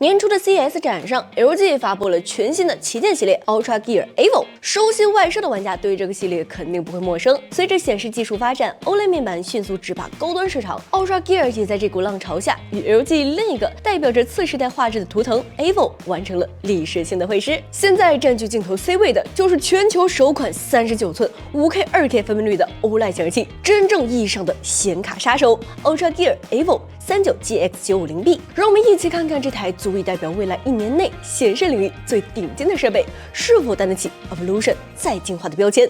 年初的 CES 展上 ，LG 发布了全新的旗舰系列 Ultra Gear Evo。熟悉外设的玩家对这个系列肯定不会陌生。随着显示技术发展 ，OLED 面板迅速直霸高端市场 ，Ultra Gear 也在这股浪潮下，与 LG 另一个代表着次世代画质的图腾 Evo 完成了历史性的会师。现在占据镜头 C 位的就是全球首款39寸 5K 2K 分辨率的 OLED 显示器，真正意义上的显卡杀手 Ultra Gear Evo 39GX950B。让我们一起看看这台足以代表未来1年内显示领域最顶尖的设备，是否担得起 Evolution 再进化的标签。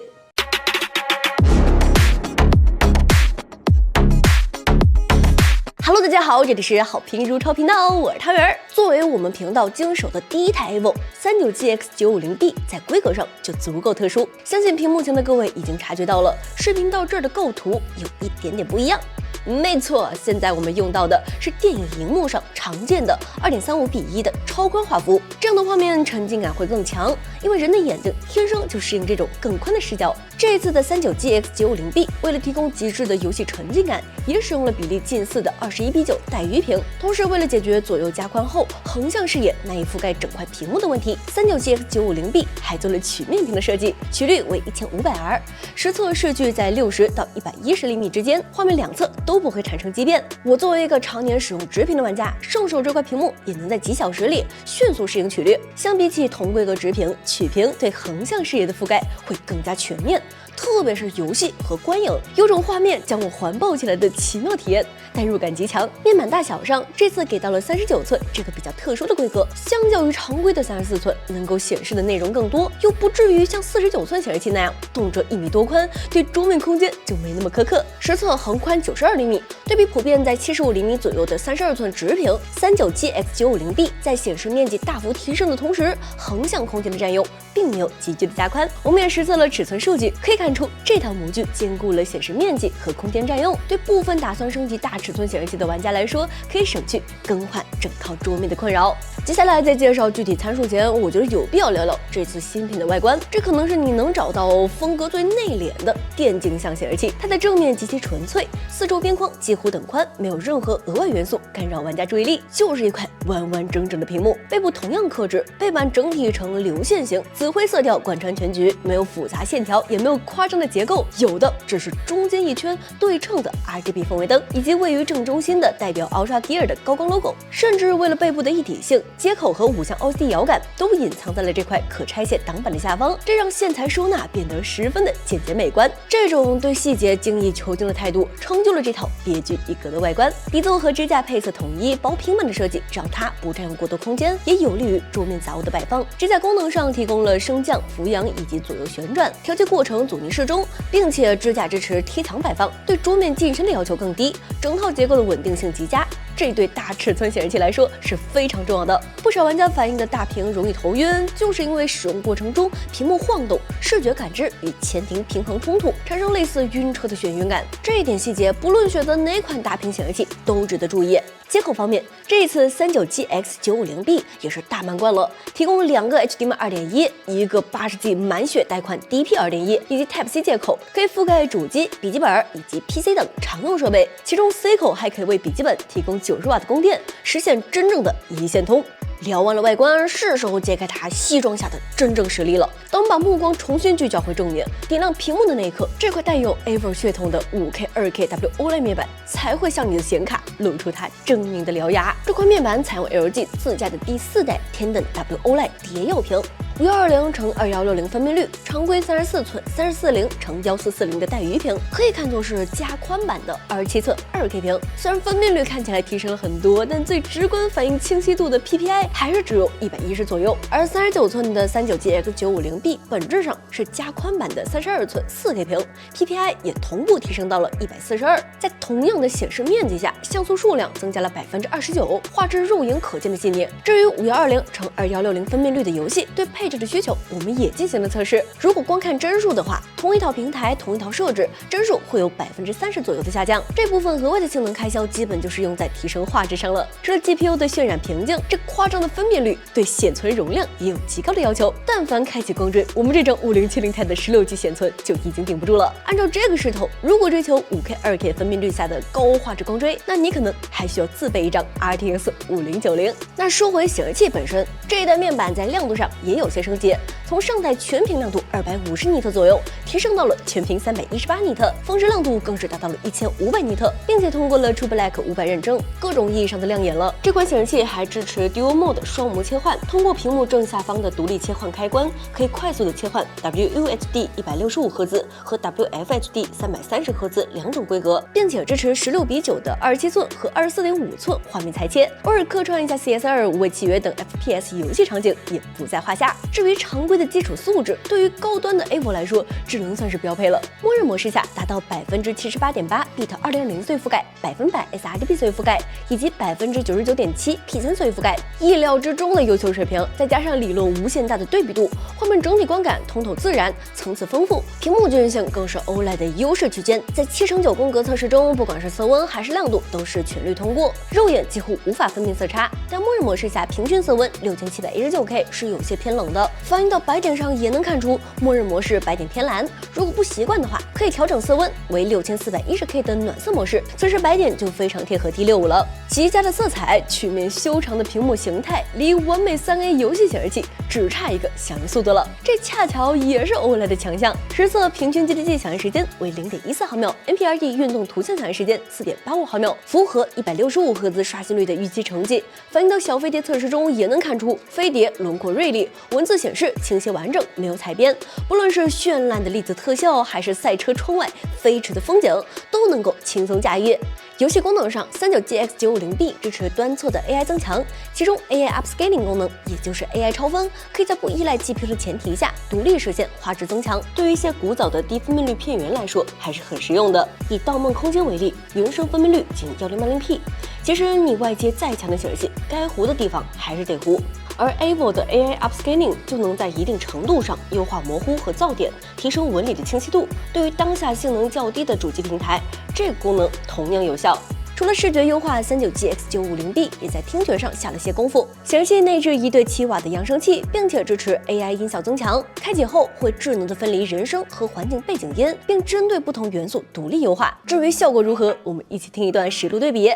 Hello， 大家好，这里是好评如潮频道，我是汤圆。作为我们频道经手的第一台 Evo 39GX950B， 在规格上就足够特殊，相信屏幕前的各位已经察觉到了，视频到这儿的构图有一点点不一样。没错，现在我们用到的是电影荧幕上常见的2.35:1的超宽画幅，这样的画面沉浸感会更强，因为人的眼睛天生就适应这种更宽的视角。这一次的 39GX950B 为了提供极致的游戏沉浸感，也使用了比例近似的21:9带鱼屏，同时为了解决左右加宽后横向视野难以覆盖整块屏幕的问题， 39GX950B 还做了曲面屏的设计，曲率为1500R， 实测视距在60到110厘米之间，画面两侧都不会产生畸变。我作为一个常年使用直屏的玩家，上手这块屏幕也能在几小时里迅速适应曲率。相比起同规格直屏，曲屏对横向视野的覆盖会更加全面，特别是游戏和观影，有种画面将我环抱起来的奇妙体验，代入感极强。面板大小上，这次给到了39寸这个比较特殊的规格，相较于常规的34寸，能够显示的内容更多，又不至于像49寸显示器那样动辄1米多宽，对桌面空间就没那么苛刻。实测横宽92厘米，对比普遍在75厘米左右的32寸直屏， 39GX950B 在显示面积大幅提升的同时，横向空间的占用并没有急剧的加宽。我们也实测了尺寸数据，可以看出这套模具兼顾了显示面积和空间占用，对部分打算升级大尺寸显示器的玩家来说，可以省去更换整套桌面的困扰。接下来在介绍具体参数前，我觉得有必要聊聊这次新品的外观，这可能是你能找到风格最内敛的电竞向显示器。它的正面极其纯粹，四周边框几乎等宽，没有任何额外元素干扰玩家注意力，就是一块完完整整的屏幕。背部同样克制，背板整体呈流线型，紫灰色调贯穿全局，没有复杂线条，也没有夸张的结构，有的只是中间一圈对称的 RGB 氛围灯，以及位于正中心的代表 Ultra Gear 的高光 logo。甚至为了背部的一体性，接口和5项 OCD 摇杆都隐藏在了这块可拆卸挡板的下方，这让线材收纳变得十分的简洁美观。这种对细节精益求精的态度，成就了这套别具一格的外观。底座和支架配色统一，薄平板的设计让它不占用过多空间，也有利于桌面杂物的摆放。支架功能上提供了升降、俯仰以及左右旋转，调节过程阻尼适中，并且支架支持贴墙摆放，对桌面近身的要求更低，整套结构的稳定性极佳。这对大尺寸显示器来说是非常重要的。不少玩家反映的大屏容易头晕，就是因为使用过程中屏幕晃动，视觉感知与前庭平衡冲突，产生类似晕车的眩晕感。这一点细节，不论选择哪款大屏显示器都值得注意。接口方面，这一次 39GX950B 也是大满贯了，提供2个 HDMI 2.1，一个80G 满血带宽 DP 2.1，以及 Type-C 接口，可以覆盖主机、笔记本以及 PC 等常用设备。其中 C 口还可以为笔记本提供90W 的供电，实现真正的一线通。聊完了外观，是时候揭开它西装下的真正实力了。当把目光重新聚焦回正面，点亮屏幕的那一刻，这块带有 Evo 血统的 5K 2K WOLED 面板才会向你的显卡露出它狰狞的獠牙。这块面板采用 LG 自家的第4代天玑 WOLED 谍曜屏，5220×2160分辨率，常规34寸340×1440的带鱼屏，可以看作是加宽版的27寸2K 屏。虽然分辨率看起来提升了很多，但最直观反映清晰度的 PPI 还是只有110左右。而39寸的 39GX950B 本质上是加宽版的32寸4K 屏 ，PPI 也同步提升到了142。在同样的显示面积下，像素数量增加了29%，画质肉眼可见的细腻。至于5120×2160分辨率的游戏，对配外置的需求，我们也进行了测试。如果光看帧数的话，同一套平台、同一套设置，帧数会有30%左右的下降。这部分额外的性能开销，基本就是用在提升画质上了。除了 GPU 的渲染瓶颈，这夸张的分辨率对显存容量也有极高的要求。但凡开启光追，我们这张5070 Ti 的16G 显存就已经顶不住了。按照这个势头，如果追求5K、2K 分辨率下的高画质光追，那你可能还需要自备一张 RTX 5090。那说回显示器本身，这一代面板在亮度上也有些升级，从上代全屏亮度250尼特左右，提升到了全屏318尼特，峰值亮度更是达到了1500尼特，并且通过了 True Black 500认证，各种意义上的亮眼了。这款显示器还支持 Dual Mode 双模切换，通过屏幕正下方的独立切换开关，可以快速的切换 WUHD 165赫兹和 WFHD 330赫兹两种规格，并且支持16:9的27寸和24.5寸画面裁切，偶尔客串一下 CS2、无畏契约等 FPS 游戏场景也不在话下。至于常规的基础素质，对于高端的 Evo 来说，只能算是标配了。默认模式下达到78.8%bit 2.0碎覆盖、100% sRGB 碎覆盖以及99.7% P3 碎覆盖，意料之中的优秀水平。再加上理论无限大的对比度，画面整体观感通透自然，层次丰富，屏幕均匀性更是 OLED 的优势区间。在7:9宫格测试中，不管是色温还是亮度都是全率通过，肉眼几乎无法分辨色差。但默认模式下平均色温6719K 是有些偏冷的，反映到白点上也能看出默认模式白点偏蓝。如果不习惯的话，可以调整色温为6410K 的暖色模式，此时白点就非常贴合 D65了。极佳的色彩，曲面修长的屏幕形态，离完美3A 游戏显示器只差一个响应速度了。这恰巧也是 OLED 的强项。实测平均 GDG 响应时间为0.14毫秒 ，NPRD 运动图像响应时间4.85毫秒，符合165赫兹刷新率的预期成绩。反映到小飞碟测试中也能看出，飞碟轮廓锐利，文字显示清晰完整，没有踩边。不论是绚烂的粒子特效，还是赛车窗外飞驰的风景，都能够轻松驾驭。游戏功能上，39GX950B 支持端侧的 AI 增强，其中 AI Upscaling 功能，也就是 AI 超分，可以在不依赖 GPU 的前提下，独立实现画质增强。对于一些古早的低分辨率片源来说，还是很实用的。以《盗梦空间》为例，原生分辨率仅1080p，其实你外接再强的显示器，该糊的地方还是得糊。而 Evo 的 AI Upscaling 就能在一定程度上优化模糊和噪点，提升纹理的清晰度。对于当下性能较低的主机平台，这个功能同样有效。除了视觉优化，39GX950B 也在听觉上下了些功夫。显示器内置一对7瓦的扬声器，并且支持 AI 音效增强，开启后会智能的分离人声和环境背景音，并针对不同元素独立优化。至于效果如何，我们一起听一段实录对比。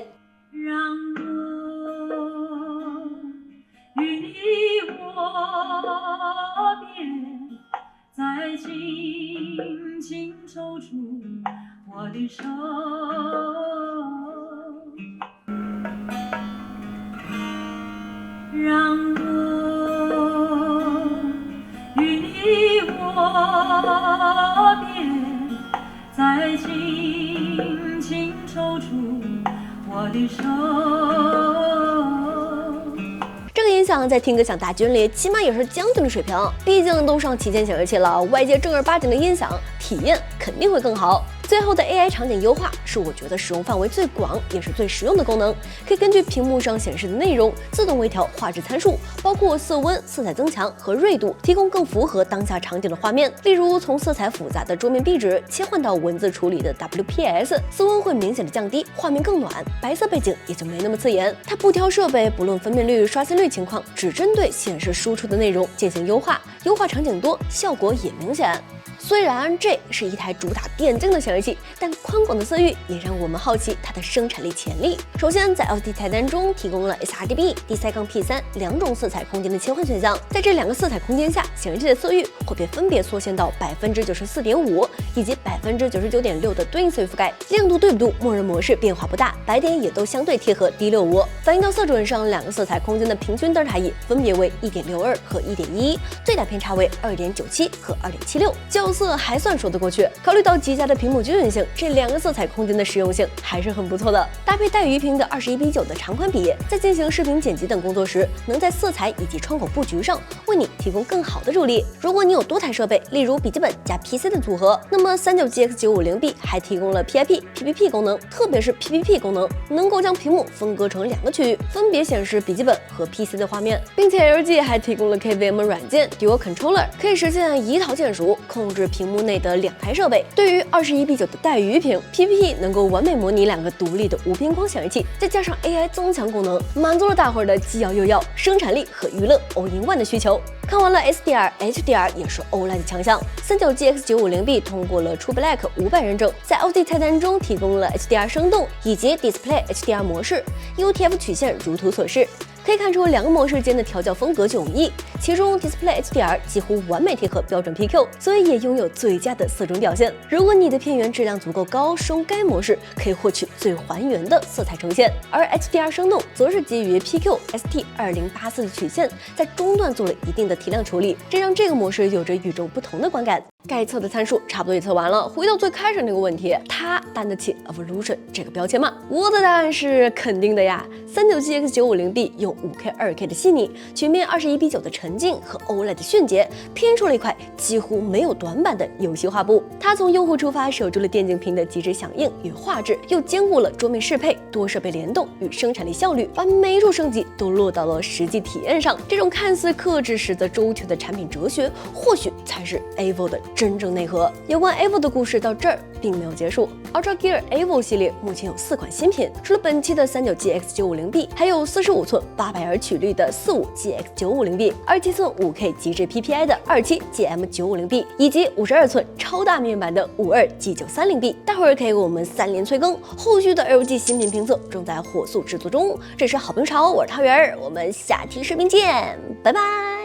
与你我别，再轻轻抽出我的手，让我与你我别，再轻轻抽出我的手。这个音响在听歌响大军里，起码也是将军的水平。毕竟都上旗舰显示器了，外接正儿八经的音响，体验肯定会更好。最后的 AI 场景优化是我觉得使用范围最广也是最实用的功能，可以根据屏幕上显示的内容自动微调画质参数，包括色温、色彩增强和锐度，提供更符合当下场景的画面。例如从色彩复杂的桌面壁纸切换到文字处理的 WPS， 色温会明显的降低，画面更暖，白色背景也就没那么刺眼。它不挑设备，不论分辨率、刷新率情况，只针对显示输出的内容进行优化，优化场景多，效果也明显。虽然这是一台主打电竞的显示器，但宽广的色域也让我们好奇它的生产力潜力。首先，在 LCD 菜单中提供了 sRGB、D3-P3 两种色彩空间的切换选项，在这两个色彩空间下，显示器的色域会被分别缩限到94.5%以及99.6%的对应色域覆盖。亮度、对比度默认模式变化不大，白点也都相对贴合 D65。反映到色准上，两个色彩空间的平均德尔塔 E 分别为1.62和1.11，最大偏差为2.97和2.76。较调色还算说得过去。考虑到极佳的屏幕均匀性，这2个色彩空间的实用性还是很不错的。搭配带鱼屏的21:9的长宽比，在进行视频剪辑等工作时，能在色彩以及窗口布局上为你提供更好的助力。如果你有多台设备，例如笔记本加 PC 的组合，那么 39GX950B 还提供了 PIP、PPP 功能，特别是 PPP 功能能够将屏幕分割成2个区域，分别显示笔记本和 PC 的画面，并且 LG 还提供了 KVM 软件 Dual Controller， 可以实现一套键鼠控制屏幕内的2台设备。对于21:9的带鱼屏 ，PPP 能够完美模拟2个独立的无边框显示器，再加上 AI 增强功能，满足了大伙儿的既要又要、生产力和娱乐 all in one 的需求。看完了 SDR、HDR 也是 OLED 的强项。39GX950B 通过了 True Black 500认证，在 LG 菜单中提供了 HDR 生动以及 Display HDR 模式 ，UTF 曲线如图所示。可以看出2个模式间的调教风格迥异，其中 Display HDR 几乎完美贴合标准 PQ， 所以也拥有最佳的色准表现。如果你的片源质量足够高，使用该模式可以获取最还原的色彩呈现。而 HDR 生动则是基于 PQ ST2084的曲线，在中段做了一定的提亮处理，这让这个模式有着与众不同的观感。该测的参数差不多也测完了，回到最开始那个问题，它担得起 Evolution 这个标签吗？我的答案是肯定的呀。39GX950B 用5K、2K 的细腻，曲面21:9的沉静和 OLED 的迅捷，拼出了一块几乎没有短板的游戏画布。它从用户出发，守住了电竞屏的极致响应与画质，又兼顾了桌面适配、多设备联动与生产力效率，把每一处升级都落到了实际体验上。这种看似克制实则周全的产品哲学，或许才是 EVO 的真正内核。有关 EVO 的故事到这儿并没有结束。Ultra Gear EVO 系列目前有4款新品，除了本期的 39GX950B， 还有45寸800Hz曲率的45GX950B， 27寸5K 极致 PPI 的27GM950B， 以及52寸超大面板的52G930B。待会儿可以给我们3连催更，后续的 LG 新品评测正在火速制作中。这是好评潮，我是汤圆儿，我们下期视频见，拜拜。